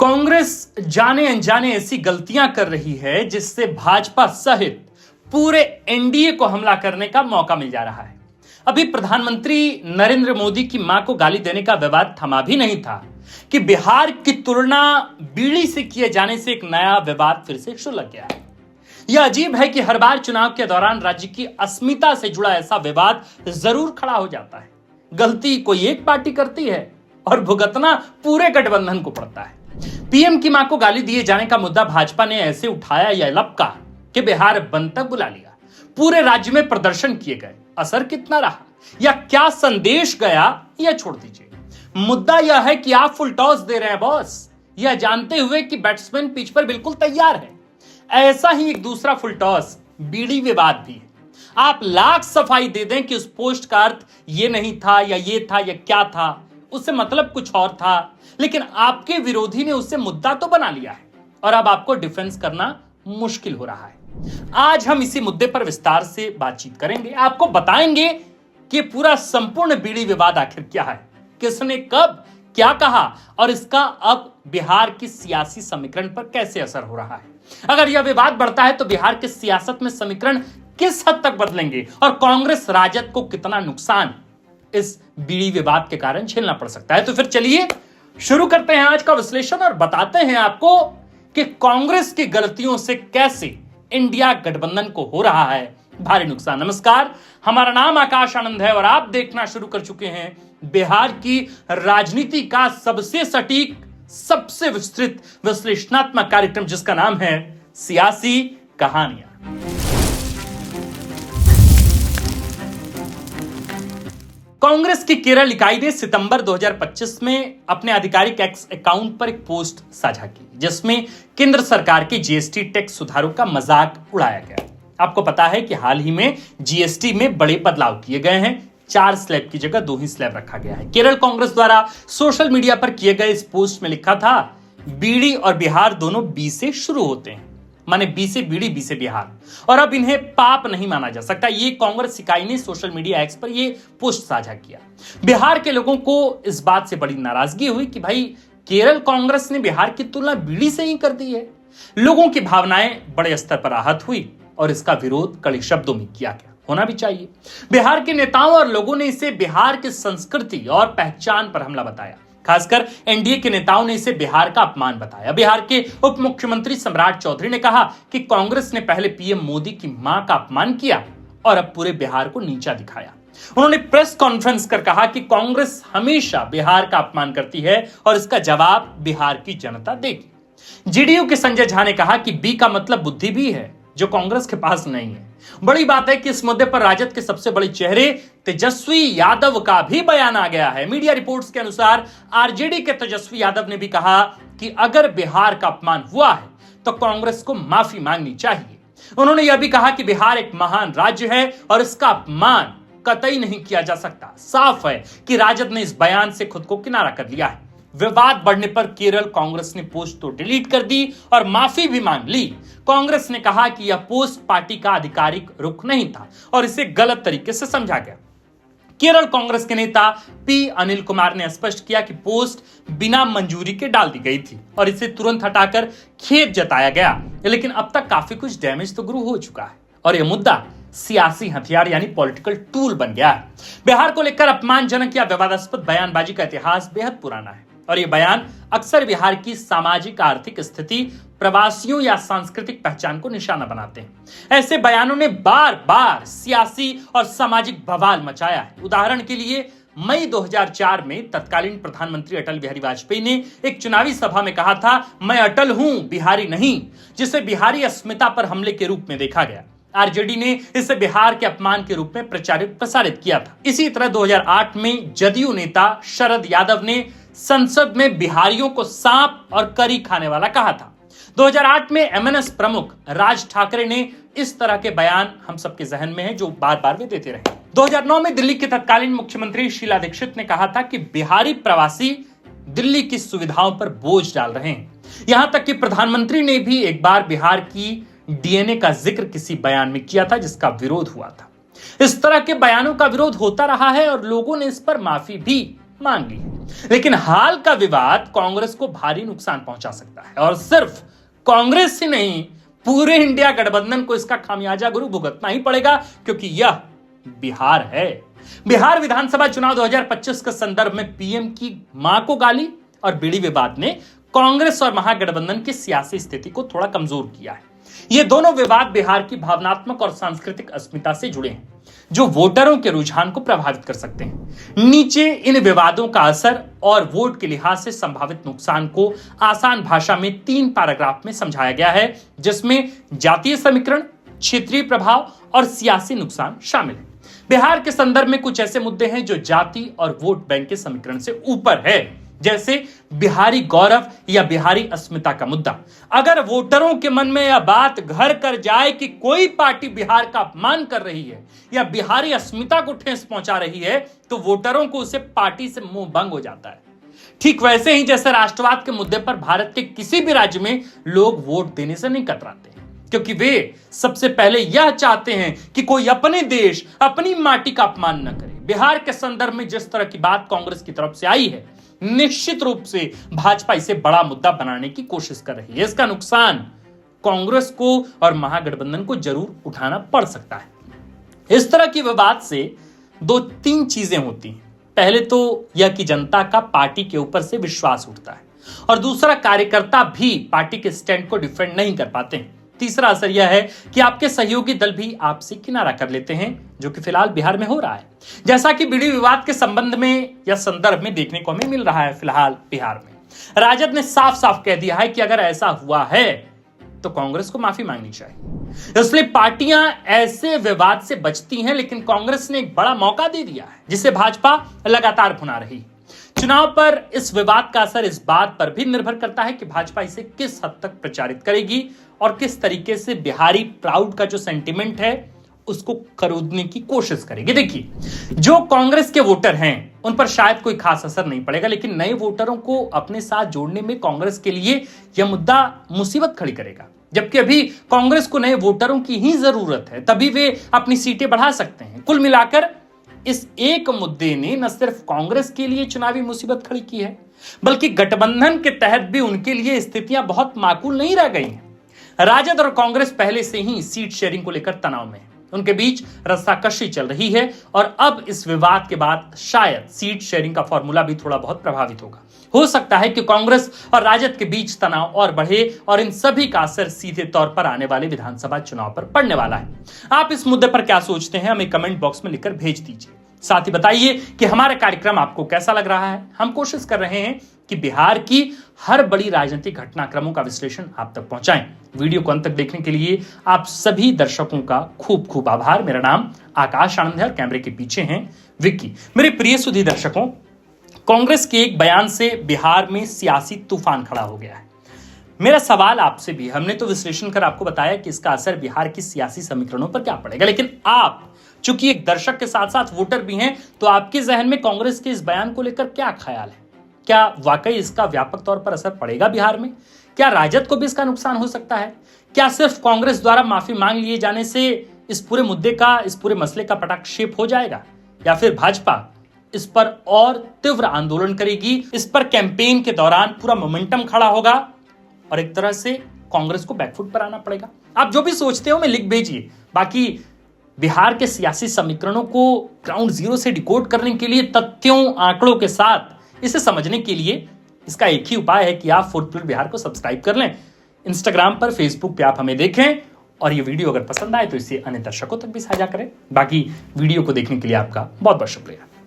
कांग्रेस जाने अनजाने ऐसी गलतियां कर रही है जिससे भाजपा सहित पूरे एनडीए को हमला करने का मौका मिल जा रहा है। अभी प्रधानमंत्री नरेंद्र मोदी की मां को गाली देने का विवाद थमा भी नहीं था कि बिहार की तुलना बीड़ी से किए जाने से एक नया विवाद फिर से शुरू लग गया है। यह अजीब है कि हर बार चुनाव के दौरान राज्य की अस्मिता से जुड़ा ऐसा विवाद जरूर खड़ा हो जाता है। गलती कोई एक पार्टी करती है और भुगतना पूरे गठबंधन को पड़ता है। पीएम की मां को गाली दिए जाने का मुद्दा भाजपा ने ऐसे उठाया या लपका कि बिहार बंद तक बुला लिया। पूरे राज्य में प्रदर्शन किए गए, असर कितना रहा या क्या संदेश गया यह छोड़ दीजिए। मुद्दा यह है कि आप फुल टॉस दे रहे हैं बॉस, यह जानते हुए कि बैट्समैन पिच पर बिल्कुल तैयार है। ऐसा ही एक दूसरा फुल टॉस बीड़ी विवाद भी है। आप लाख सफाई दे दें कि उस पोस्ट का अर्थ ये नहीं था या ये था या क्या था, उससे मतलब कुछ और था, लेकिन आपके विरोधी ने उससे मुद्दा तो बना लिया है और अब आपको डिफेंस करना मुश्किल हो रहा है। आज हम इसी मुद्दे पर विस्तार से बातचीत करेंगे। आपको बताएंगे कि पूरा संपूर्ण बीड़ी विवाद आखिर क्या है, किसने कब क्या कहा और इसका अब बिहार की सियासी समीकरण पर कैसे असर हो रहा है। अगर यह विवाद बढ़ता है तो बिहार की सियासत में समीकरण किस हद तक बदलेंगे और कांग्रेस राजद को कितना नुकसान इस बीड़ी विवाद के कारण झेलना पड़ सकता है। तो फिर चलिए शुरू करते हैं आज का विश्लेषण और बताते हैं आपको कि कांग्रेस की गलतियों से कैसे इंडिया गठबंधन को हो रहा है भारी नुकसान। नमस्कार, हमारा नाम आकाश आनंद है और आप देखना शुरू कर चुके हैं बिहार की राजनीति का सबसे सटीक, सबसे विस्तृत विश्लेषणात्मक कार्यक्रम जिसका नाम है सियासी कहानियां। कांग्रेस की केरल इकाई ने सितंबर 2025 में अपने आधिकारिक एक्स अकाउंट पर एक पोस्ट साझा की जिसमें केंद्र सरकार के जीएसटी टैक्स सुधारों का मजाक उड़ाया गया। आपको पता है कि हाल ही में जीएसटी में बड़े बदलाव किए गए हैं। 4 स्लैब की जगह 2 ही स्लैब रखा गया है। केरल कांग्रेस द्वारा सोशल मीडिया पर किए गए इस पोस्ट में लिखा था, बीड़ी और बिहार दोनों बी से शुरू होते हैं, माने बी से बीड़ी बी से बिहार, और अब इन्हें पाप नहीं माना जा सकता। ये कांग्रेस इकाई ने सोशल मीडिया एक्स पर ये पोस्ट साझा किया। बिहार के लोगों को इस बात से बड़ी नाराजगी हुई कि भाई केरल कांग्रेस ने बिहार की तुलना बीड़ी से ही कर दी है। लोगों की भावनाएं बड़े स्तर पर आहत हुई और इसका विरोध कड़े शब्दों में किया गया, होना भी चाहिए। बिहार के नेताओं और लोगों ने इसे बिहार की संस्कृति और पहचान पर हमला बताया। खासकर एनडीए के नेताओं ने इसे बिहार का अपमान बताया। बिहार के उप मुख्यमंत्री सम्राट चौधरी ने कहा कि कांग्रेस ने पहले पीएम मोदी की मां का अपमान किया और अब पूरे बिहार को नीचा दिखाया। उन्होंने प्रेस कॉन्फ्रेंस कर कहा कि कांग्रेस हमेशा बिहार का अपमान करती है और इसका जवाब बिहार की जनता देगी। जेडीयू के संजय झा ने कहा कि बी का मतलब बुद्धि भी है जो कांग्रेस के पास नहीं है। बड़ी बात है कि इस मुद्दे पर राजद के सबसे बड़े चेहरे तेजस्वी यादव का भी बयान आ गया है। मीडिया रिपोर्ट्स के अनुसार आरजेडी के तेजस्वी यादव ने भी कहा कि अगर बिहार का अपमान हुआ है तो कांग्रेस को माफी मांगनी चाहिए। उन्होंने यह भी कहा कि बिहार एक महान राज्य है और इसका अपमान कतई नहीं किया जा सकता। साफ है कि राजद ने इस बयान से खुद को किनारा कर लिया है। विवाद बढ़ने पर केरल कांग्रेस ने पोस्ट तो डिलीट कर दी और माफी भी मांग ली। कांग्रेस ने कहा कि यह पोस्ट पार्टी का आधिकारिक रुख नहीं था और इसे गलत तरीके से समझा गया। केरल कांग्रेस के नेता पी अनिल कुमार ने स्पष्ट किया कि पोस्ट बिना मंजूरी के डाल दी गई थी और इसे तुरंत हटाकर खेद जताया गया, लेकिन अब तक काफी कुछ डैमेज तो गुरु हो चुका है और यह मुद्दा सियासी हथियार यानी पॉलिटिकल टूल बन गया है। बिहार को लेकर अपमानजनक या विवादास्पद बयानबाजी का इतिहास बेहद पुराना है और ये बयान अक्सर बिहार की सामाजिक आर्थिक स्थिति, प्रवासियों या सांस्कृतिक पहचान को निशाना बनाते हैं। ऐसे बयानों ने बार बार सियासी और सामाजिक बवाल मचाया है। उदाहरण के लिए मई 2004 में तत्कालीन प्रधानमंत्री अटल बिहारी वाजपेयी ने एक चुनावी सभा में कहा था, मैं अटल हूं, बिहारी नहीं, जिसे बिहारी अस्मिता पर हमले के रूप में देखा गया। आरजेडी ने इसे बिहार के अपमान के रूप में प्रसारित किया था। इसी तरह 2008 में जदयू नेता शरद यादव ने संसद में बिहारियों को सांप और करी खाने वाला कहा था। 2008 में एमएनएस प्रमुख राज ठाकरे ने इस तरह के बयान हम सबके जहन में हैं जो बार बार वे देते रहे। 2009 में दिल्ली के तत्कालीन मुख्यमंत्री शीला दीक्षित ने कहा था कि बिहारी प्रवासी दिल्ली की सुविधाओं पर बोझ डाल रहे हैं। यहां तक कि प्रधानमंत्री ने भी एक बार बिहार की डीएनए का जिक्र किसी बयान में किया था जिसका विरोध हुआ था। इस तरह के बयानों का विरोध होता रहा है और लोगों ने इस पर माफी भी मांग ली है। लेकिन हाल का विवाद कांग्रेस को भारी नुकसान पहुंचा सकता है और सिर्फ कांग्रेस ही नहीं, पूरे इंडिया गठबंधन को इसका खामियाजा गुरु भुगतना ही पड़ेगा, क्योंकि यह बिहार है। बिहार विधानसभा चुनाव 2025 के संदर्भ में पीएम की मां को गाली और बीड़ी विवाद ने कांग्रेस और महागठबंधन की सियासी स्थिति को थोड़ा कमजोर किया है। ये दोनों विवाद बिहार की भावनात्मक और सांस्कृतिक अस्मिता से जुड़े हैं, जो वोटरों के रुझान को प्रभावित कर सकते हैं। नीचे इन विवादों का असर और वोट के लिहाज से संभावित नुकसान को आसान भाषा में 3 पैराग्राफ में समझाया गया है, जिसमें जातीय समीकरण, क्षेत्रीय प्रभाव और सियासी नुकसान शामिल है। बिहार के संदर्भ में कुछ ऐसे मुद्दे हैं जो जाति और वोट बैंक के समीकरण से ऊपर है, जैसे बिहारी गौरव या बिहारी अस्मिता का मुद्दा। अगर वोटरों के मन में यह बात घर कर जाए कि कोई पार्टी बिहार का अपमान कर रही है या बिहारी अस्मिता को ठेस पहुंचा रही है, तो वोटरों को उसे पार्टी से मुंह भंग हो जाता है। ठीक वैसे ही जैसे राष्ट्रवाद के मुद्दे पर भारत के किसी भी राज्य में लोग वोट देने से नहीं कतराते, क्योंकि वे सबसे पहले यह चाहते हैं कि कोई अपने देश, अपनी माटी का अपमान न करे। बिहार के संदर्भ में जिस तरह की बात कांग्रेस की तरफ से आई है, निश्चित रूप से भाजपा इसे बड़ा मुद्दा बनाने की कोशिश कर रही है। इसका नुकसान कांग्रेस को और महागठबंधन को जरूर उठाना पड़ सकता है। इस तरह की विवाद से 2-3 चीजें होती हैं। पहले तो यह कि जनता का पार्टी के ऊपर से विश्वास उठता है, और दूसरा, कार्यकर्ता भी पार्टी के स्टैंड को डिफेंड नहीं कर पाते हैं। तीसरा असर यह है कि आपके सहयोगी दल भी आपसे किनारा कर लेते हैं, जो कि फिलहाल बिहार में हो रहा है, जैसा कि बीड़ी विवाद के संबंध में या संदर्भ में देखने को हमें मिल रहा है। फिलहाल बिहार में राजद ने साफ साफ कह दिया है कि अगर ऐसा हुआ है तो कांग्रेस को माफी मांगनी चाहिए। इसलिए पार्टियां ऐसे विवाद से बचती हैं, लेकिन कांग्रेस ने एक बड़ा मौका दे दिया है, जिसे भाजपा लगातार भुना रही। चुनाव पर इस विवाद का असर इस बात पर भी निर्भर करता है कि भाजपा इसे किस हद तक प्रचारित करेगी और किस तरीके से बिहारी प्राउड का जो सेंटिमेंट है उसको खरीदने की कोशिश करेगी। देखिए, जो कांग्रेस के वोटर हैं उन पर शायद कोई खास असर नहीं पड़ेगा, लेकिन नए वोटरों को अपने साथ जोड़ने में कांग्रेस के लिए यह मुद्दा मुसीबत खड़ी करेगा। जबकि अभी कांग्रेस को नए वोटरों की ही जरूरत है, तभी वे अपनी सीटें बढ़ा सकते हैं। कुल मिलाकर इस एक मुद्दे ने न सिर्फ कांग्रेस के लिए चुनावी मुसीबत खड़ी की है, बल्कि गठबंधन के तहत भी उनके लिए स्थितियां बहुत माकूल नहीं रह गई हैं। राजद और कांग्रेस पहले से ही सीट शेयरिंग को लेकर तनाव में है। उनके बीच रस्साकशी चल रही है और अब इस विवाद के बाद शायद सीट शेयरिंग का फॉर्मूला भी थोड़ा बहुत प्रभावित होगा। हो सकता है कि कांग्रेस और राजद के बीच तनाव और बढ़े और इन सभी का असर सीधे तौर पर आने वाले विधानसभा चुनाव पर पड़ने वाला है। आप इस मुद्दे पर क्या सोचते हैं, हमें कमेंट बॉक्स में लिखकर भेज दीजिए। साथ ही बताइए कि हमारा कार्यक्रम आपको कैसा लग रहा है। हम कोशिश कर रहे हैं कि बिहार की हर बड़ी राजनीतिक घटनाक्रमों का विश्लेषण आप तक पहुंचाएं। वीडियो को अंत तक देखने के लिए आप सभी दर्शकों का खूब खूब आभार। मेरा नाम आकाश आनंद है और कैमरे के पीछे हैं विक्की। मेरे प्रिय सुधी दर्शकों, कांग्रेस के एक बयान से बिहार में सियासी तूफान खड़ा हो गया है। मेरा सवाल आपसे भी, हमने तो विश्लेषण कर आपको बताया कि इसका असर बिहार की सियासी समीकरणों पर क्या पड़ेगा, लेकिन आप चूंकि एक दर्शक के साथ साथ वोटर भी हैं, तो आपके जहन में कांग्रेस के इस बयान को लेकर क्या ख्याल है? क्या वाकई इसका व्यापक तौर पर असर पड़ेगा बिहार में? क्या राजद को भी इसका नुकसान हो सकता है? क्या सिर्फ कांग्रेस द्वारा माफी मांग लिए जाने से इस पूरे मुद्दे का, इस पूरे मसले का पटाक्षेप हो जाएगा, या फिर भाजपा इस पर और तीव्र आंदोलन करेगी? इस पर कैंपेन के दौरान पूरा मोमेंटम खड़ा होगा और एक तरह से कांग्रेस को बैकफुट पर आना पड़ेगा। आप जो भी सोचते हो मैं लिख भेजिए। बाकी बिहार के सियासी समीकरणों को ग्राउंड जीरो से डिकोड करने के लिए, तथ्यों आंकड़ों के साथ इसे समझने के लिए इसका एक ही उपाय है कि आप फुट प्रिंट बिहार को सब्सक्राइब कर लें। इंस्टाग्राम पर, फेसबुक पे आप हमें देखें और ये वीडियो अगर पसंद आए तो इसे अन्य दर्शकों तक भी साझा करें। बाकी वीडियो को देखने के लिए आपका बहुत बहुत शुक्रिया।